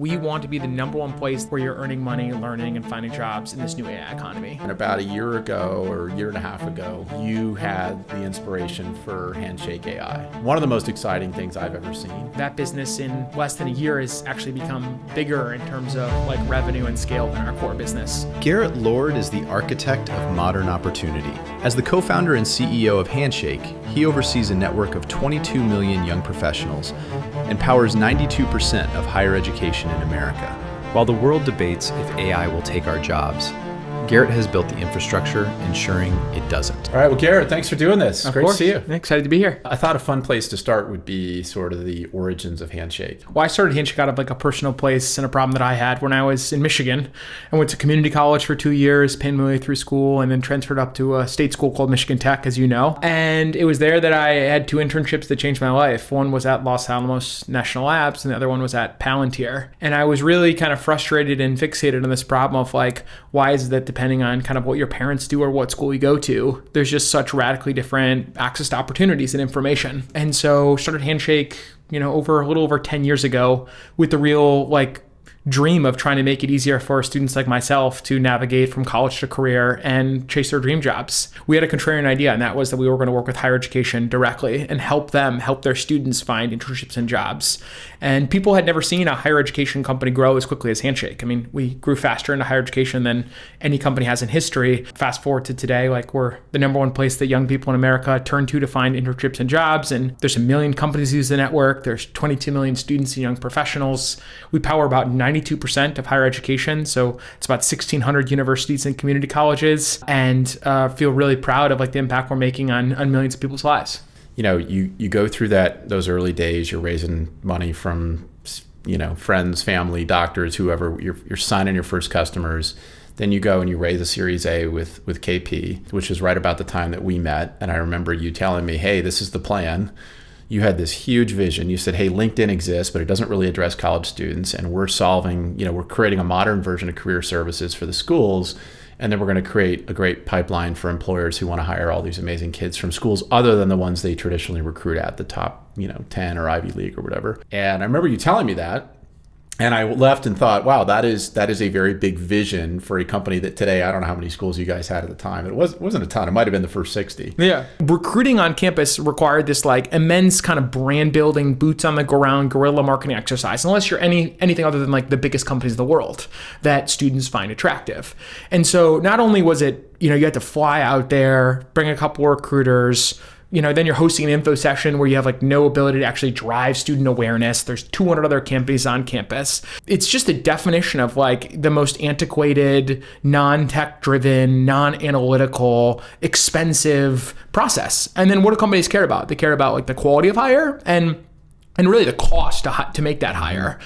we want to be the number one place where you're earning money, learning, and finding jobs in this new AI economy. And about a year ago or a year and a half ago, you had the inspiration for Handshake AI. One of the most exciting things I've ever seen. That business in less than a year has actually become bigger in terms of like revenue and scale than our core business. Garrett Lord is the architect of modern opportunity. As the co-founder and CEO of Handshake, he oversees a network of 22 million young professionals and powers 92% of higher education in America. While the world debates if AI will take our jobs, Garrett has built the infrastructure ensuring it doesn't. All right, well, Garrett, thanks for doing this. Of Great course. to see you. Excited to be here. I thought a fun place to start would be sort of the origins of Handshake. Well, I started Handshake out of like a personal place and a problem that I had when I was in Michigan. I went to community college for 2 years, paid my way through school, and then transferred up to a state school called Michigan Tech, as you know. And it was there that I had 2 internships that changed my life. One was at Los Alamos National Labs, and the other one was at Palantir. And I was really kind of frustrated and fixated on this problem of like, why is it that depending on kind of what your parents do or what school you go to, there's just such radically different access to opportunities and information. And so started Handshake, a little over 10 years ago with the real dream of trying to make it easier for students like myself to navigate from college to career and chase their dream jobs. We had a contrarian idea, and that was that we were going to work with higher education directly and help their students find internships and jobs. And people had never seen a higher education company grow as quickly as Handshake. I mean, we grew faster into higher education than any company has in history. Fast forward to today, we're the number one place that young people in America turn to find internships and jobs. And there's 1 million companies who use the network. There's 22 million students and young professionals. We power about 92% of higher education. So it's about 1,600 universities and community colleges, and feel really proud of the impact we're making on millions of people's lives. You go through those early days, you're raising money from, friends, family, doctors, whoever, you're signing your first customers. Then you go and you raise a Series A with KP, which is right about the time that we met. And I remember you telling me, hey, this is the plan. You had this huge vision. You said, hey, LinkedIn exists, but it doesn't really address college students. And we're creating a modern version of career services for the schools. And then we're going to create a great pipeline for employers who want to hire all these amazing kids from schools other than the ones they traditionally recruit at, the top, 10 or Ivy League or whatever. And I remember you telling me that. And I left and thought, wow, that is a very big vision for a company that today, I don't know how many schools you guys had at the time. It wasn't a ton. It might have been the first 60. Yeah. Recruiting on campus required this immense kind of brand building, boots on the ground, guerrilla marketing exercise, unless you're anything other than the biggest companies in the world that students find attractive. And so not only was it, you had to fly out there, bring a couple of recruiters, then you're hosting an info session where you have no ability to actually drive student awareness. There's 200 other companies on campus. It's just a definition of the most antiquated, non-tech driven, non-analytical, expensive process. And then what do companies care about? They care about the quality of hire and really the cost to make that hire.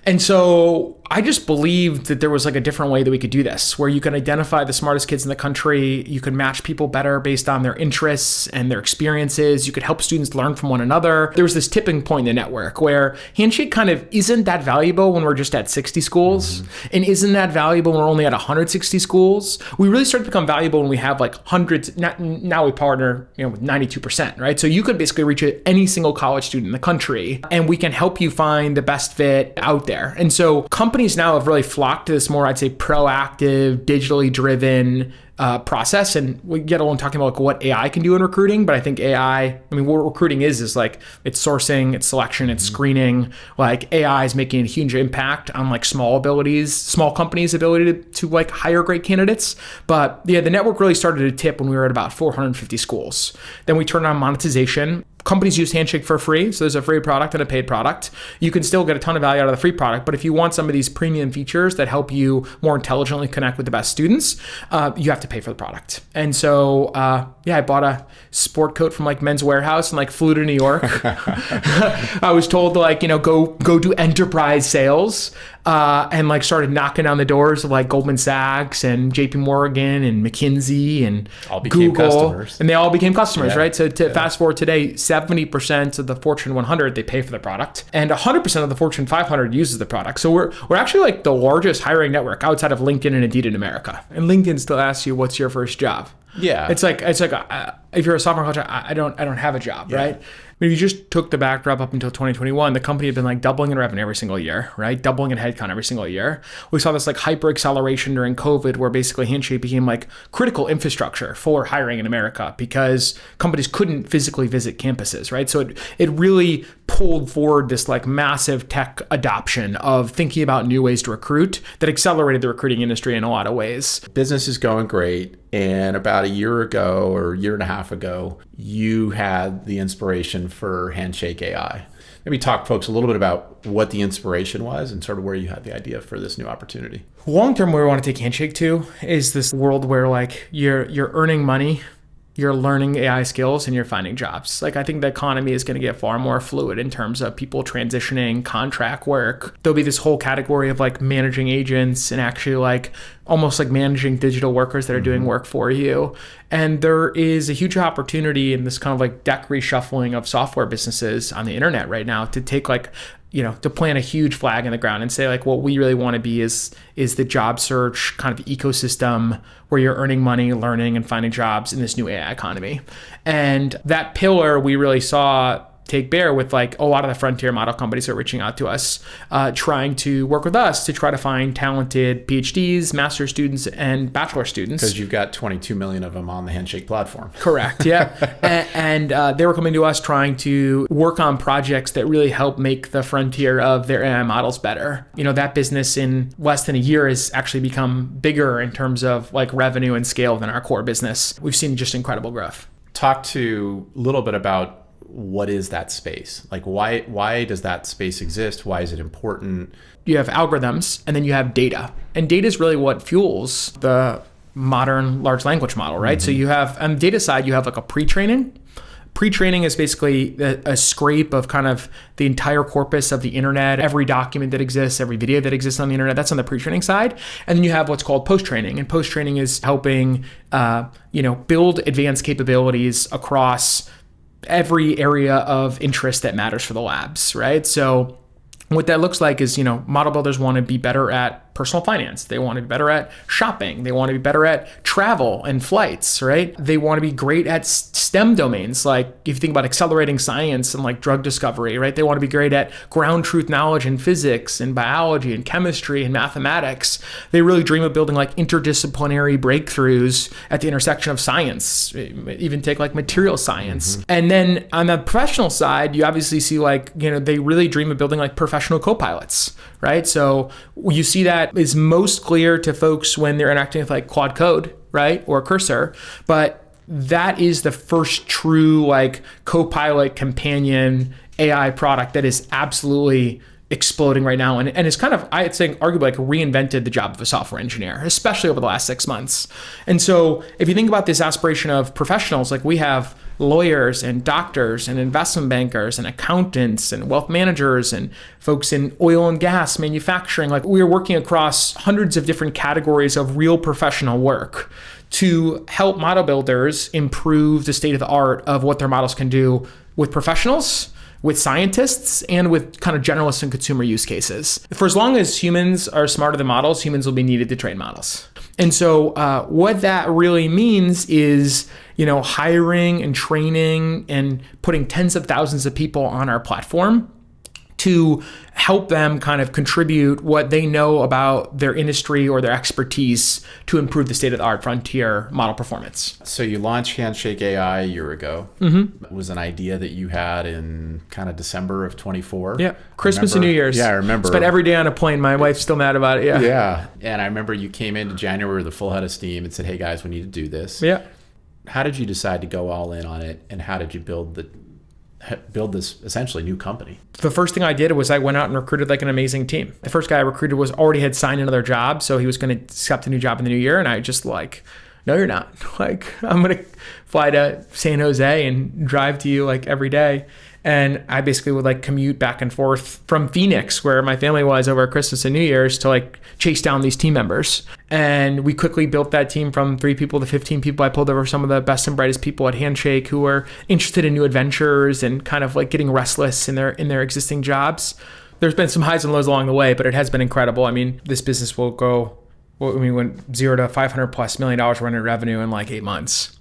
And so I just believed that there was a different way that we could do this, where you can identify the smartest kids in the country. You can match people better based on their interests and their experiences. You could help students learn from one another. There was this tipping point in the network where Handshake kind of isn't that valuable when we're just at 60 schools, and isn't that valuable when we're only at 160 schools. We really start to become valuable when we have hundreds. Now we partner with 92%, right? So you could basically reach any single college student in the country, and we can help you find the best fit out there. And so companies now have really flocked to this more, I'd say, proactive, digitally driven process. And we get along talking about what AI can do in recruiting, but I think what recruiting is it's sourcing, it's selection, it's screening. AI is making a huge impact on small companies' ability to hire great candidates. But yeah, the network really started to tip when we were at about 450 schools. Then we turned on monetization. Companies use Handshake for free, so there's a free product and a paid product. You can still get a ton of value out of the free product, but if you want some of these premium features that help you more intelligently connect with the best students, you have to pay for the product. And so, I bought a sport coat from Men's Warehouse and flew to New York. I was told to go do enterprise sales. And started knocking down the doors of Goldman Sachs and JP Morgan and McKinsey and all became Google, customers. and they all became customers, right? So fast forward today, 70% of the Fortune 100, they pay for the product, and 100% of the Fortune 500 uses the product. So we're actually the largest hiring network outside of LinkedIn and Indeed in America. And LinkedIn still asks you, what's your first job? Yeah. It's if you're a sophomore college, I don't have a job, right? If you just took the backdrop up until 2021, the company had been like doubling in revenue every single year, right? Doubling in headcount every single year. We saw this like hyper acceleration during COVID where basically Handshake became like critical infrastructure for hiring in America because companies couldn't physically visit campuses, right? So it really pulled forward this like massive tech adoption of thinking about new ways to recruit that accelerated the recruiting industry in a lot of ways. Business is going great. And about a year ago or a year and a half ago, you had the inspiration for Handshake AI. Maybe talk folks a little bit about what the inspiration was and sort of where you had the idea for this new opportunity. Long term, where we want to take Handshake to is this world where like you're earning money, you're learning AI skills, and you're finding jobs. Like I think the economy is going to get far more fluid in terms of people transitioning, contract work. There'll be this whole category of like managing agents and actually like almost like managing digital workers that are doing work for you. And there is a huge opportunity in this kind of like deck reshuffling of software businesses on the internet right now to take like, to plant a huge flag in the ground and say like what we really want to be is the job search kind of ecosystem where you're earning money, learning, and finding jobs in this new AI economy. And that pillar we really saw take bear with like a lot of the frontier model companies that are reaching out to us, trying to work with us to try to find talented PhDs, master's students, and bachelor students. Because you've got 22 million of them on the Handshake platform. Correct, yeah. and they were coming to us trying to work on projects that really help make the frontier of their AI models better. That business in less than a year has actually become bigger in terms of like revenue and scale than our core business. We've seen just incredible growth. Talk to a little bit about what is that space? Like why does that space exist? Why is it important? You have algorithms and then you have data. And data is really what fuels the modern large language model, right? So you have, on the data side, you have like a pre-training. Pre-training is basically a scrape of kind of the entire corpus of the internet, every document that exists, every video that exists on the internet. That's on the pre-training side. And then you have what's called post-training. And post-training is helping, build advanced capabilities across every area of interest that matters for the labs, right? So what that looks like is, model builders want to be better at personal finance. They want to be better at shopping. They want to be better at travel and flights, right? They want to be great at STEM domains. Like if you think about accelerating science and like drug discovery, right? They want to be great at ground truth knowledge in physics and biology and chemistry and mathematics. They really dream of building like interdisciplinary breakthroughs at the intersection of science, even take like material science. And then on the professional side, you obviously see like, they really dream of building like professional co-pilots, right? So you see that is most clear to folks when they're interacting with like Quad Code, right? Or Cursor. But that is the first true like co-pilot companion AI product that is absolutely exploding right now. And it's kind of, I'd say, arguably like reinvented the job of a software engineer, especially over the last 6 months. And so if you think about this aspiration of professionals, like we have lawyers and doctors and investment bankers and accountants and wealth managers and folks in oil and gas manufacturing. Like we are working across hundreds of different categories of real professional work to help model builders improve the state of the art of what their models can do with professionals, with scientists, and with kind of generalist and consumer use cases. For as long as humans are smarter than models, humans will be needed to train models. And so what that really means is, hiring and training and putting tens of thousands of people on our platform to help them kind of contribute what they know about their industry or their expertise to improve the state of the art frontier model performance. So you launched Handshake AI a year ago. It was an idea that you had in kind of December of 24. Yeah, Christmas and New Year's. Yeah, I remember. Spent every day on a plane. My wife's still mad about it. Yeah. Yeah. And I remember you came into January with a full head of steam and said, hey guys, we need to do this. Yeah. How did you decide to go all in on it? And how did you build this essentially new company? The first thing I did was I went out and recruited like an amazing team. The first guy I recruited already had signed another job. So he was going to accept a new job in the new year. And I just like, no, you're not. Like, I'm going to fly to San Jose and drive to you like every day. And I basically would like commute back and forth from Phoenix, where my family was over Christmas and New Year's, to like chase down these team members. And we quickly built that team from 3 people to 15 people. I pulled over some of the best and brightest people at Handshake who were interested in new adventures and kind of like getting restless in their existing jobs. There's been some highs and lows along the way, but it has been incredible. I mean, this business will go, we went $0 to $500+ million running revenue in like 8 months.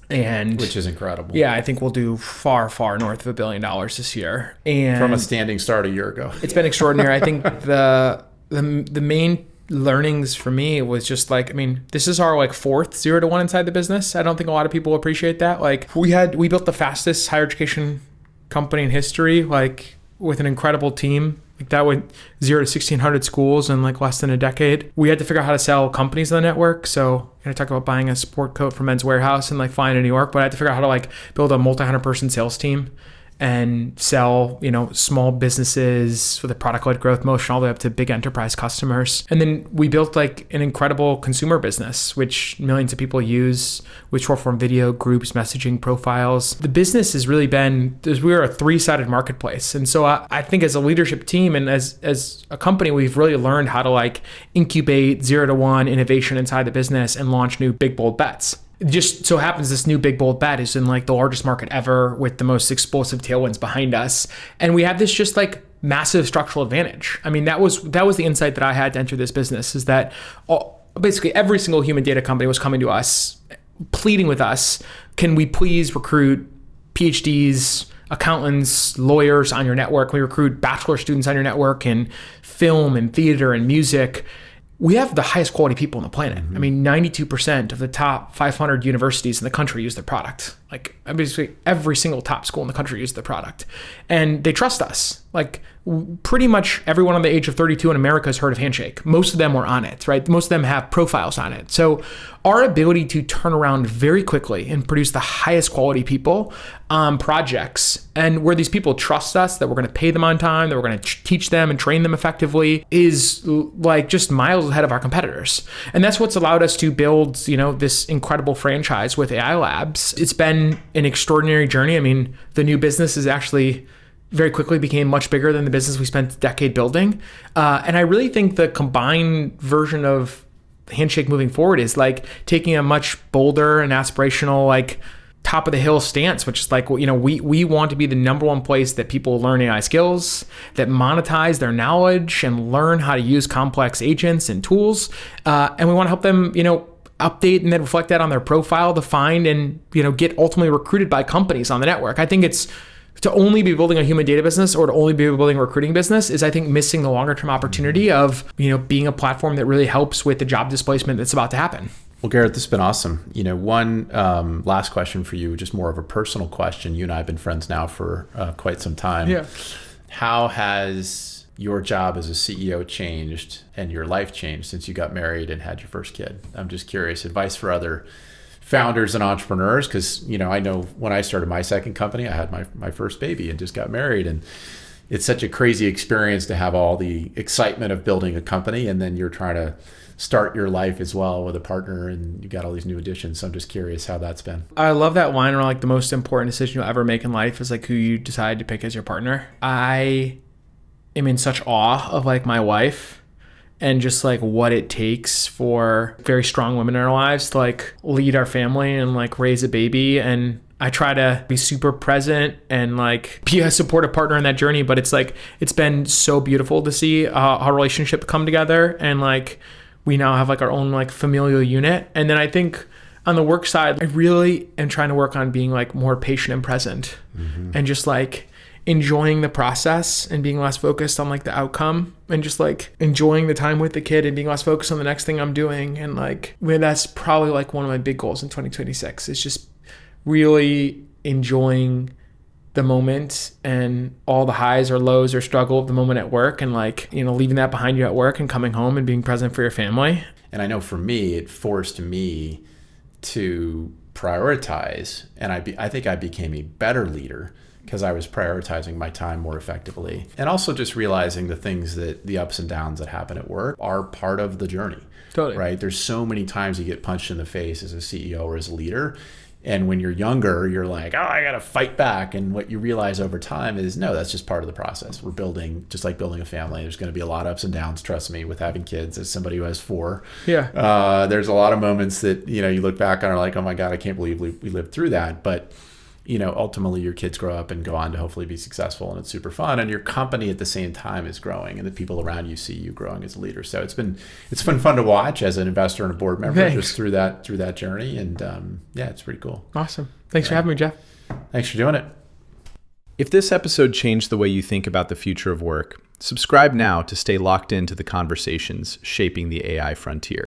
And which is incredible. yeah, I think we'll do far, far north of $1 billion this year. And From a standing start a year ago. it's been extraordinary. I think the main learnings for me was just like, I mean, this is our like fourth 0 to 1 inside the business. I don't think a lot of people appreciate that. Like we built the fastest higher education company in history, like with an incredible team. Like that went 0 to 1,600 schools in like less than a decade. We had to figure out how to sell companies on the network. So I talk about buying a sport coat from Men's Warehouse and like flying to New York, but I had to figure out how to like build a multi-100-person sales team and sell, small businesses with a product-led growth motion all the way up to big enterprise customers. And then we built like an incredible consumer business, which millions of people use, with short-form video, groups, messaging, profiles. The business has really been, we're a three-sided marketplace. And so I think as a leadership team and as a company, we've really learned how to like incubate 0 to 1 innovation inside the business and launch new big, bold bets. It just so happens this new big bold bet is in like the largest market ever with the most explosive tailwinds behind us. And we have this just like massive structural advantage. I mean, that was the insight that I had to enter this business, is that basically every single human data company was coming to us, pleading with us, can we please recruit PhDs, accountants, lawyers on your network? We recruit bachelor students on your network in film and theater and music. We have the highest quality people on the planet. I mean, 92% of the top 500 universities in the country use their product. Like basically every single top school in the country uses the product. And they trust us. Like pretty much everyone on the age of 32 in America has heard of Handshake. Most of them were on it, right? Most of them have profiles on it. So our ability to turn around very quickly and produce the highest quality people on projects, and where these people trust us, that we're going to pay them on time, that we're going to teach them and train them effectively, is like just miles ahead of our competitors. And that's what's allowed us to build, this incredible franchise with AI Labs. It's been an extraordinary journey. I mean, the new business is actually very quickly became much bigger than the business we spent a decade building. And I really think the combined version of Handshake moving forward is like taking a much bolder and aspirational, like top of the hill stance, which is like, we want to be the number one place that people learn AI skills, that monetize their knowledge and learn how to use complex agents and tools. And we want to help them, update and then reflect that on their profile to find and, get ultimately recruited by companies on the network. I think it's to only be building a human data business or to only be building a recruiting business is, I think, missing the longer term opportunity of, being a platform that really helps with the job displacement that's about to happen. Well, Garrett, this has been awesome. One last question for you, just more of a personal question. You and I have been friends now for quite some time. Yeah. How has your job as a CEO changed and your life changed since you got married and had your first kid? I'm just curious, advice for other founders and entrepreneurs, because I know when I started my second company, I had my first baby and just got married, and it's such a crazy experience to have all the excitement of building a company, and then you're trying to start your life as well with a partner, and you got all these new additions. So I'm just curious how that's been. I love that line around like the most important decision you'll ever make in life is like who you decide to pick as your partner. I am in such awe of like my wife and just like what it takes for very strong women in our lives to like lead our family and like raise a baby. And I try to be super present and like be a supportive partner in that journey. But it's like, it's been so beautiful to see our relationship come together. And like, we now have like our own like familial unit. And then I think on the work side, I really am trying to work on being like more patient and present and just like enjoying the process and being less focused on like the outcome, and just like enjoying the time with the kid and being less focused on the next thing I'm doing. And like, that's probably like one of my big goals in 2026 is just really enjoying the moment and all the highs or lows or struggle of the moment at work, and like, leaving that behind you at work and coming home and being present for your family. And I know for me, it forced me to prioritize. And I think I became a better leader because I was prioritizing my time more effectively. And also just realizing the ups and downs that happen at work are part of the journey. Totally. Right? There's so many times you get punched in the face as a CEO or as a leader. And when you're younger, you're like, oh, I got to fight back. And what you realize over time is, no, that's just part of the process. We're building, just like building a family. There's going to be a lot of ups and downs, trust me, with having kids as somebody who has 4. Yeah. There's a lot of moments that, you look back on and are like, oh my God, I can't believe we lived through that. But ultimately your kids grow up and go on to hopefully be successful, and it's super fun. And your company at the same time is growing, and the people around you see you growing as a leader. So it's been fun to watch as an investor and a board member. Thanks. Just through that journey. And it's pretty cool. Awesome. Thanks for having me, Jeff. Thanks for doing it. If this episode changed the way you think about the future of work, subscribe now to stay locked into the conversations shaping the AI frontier.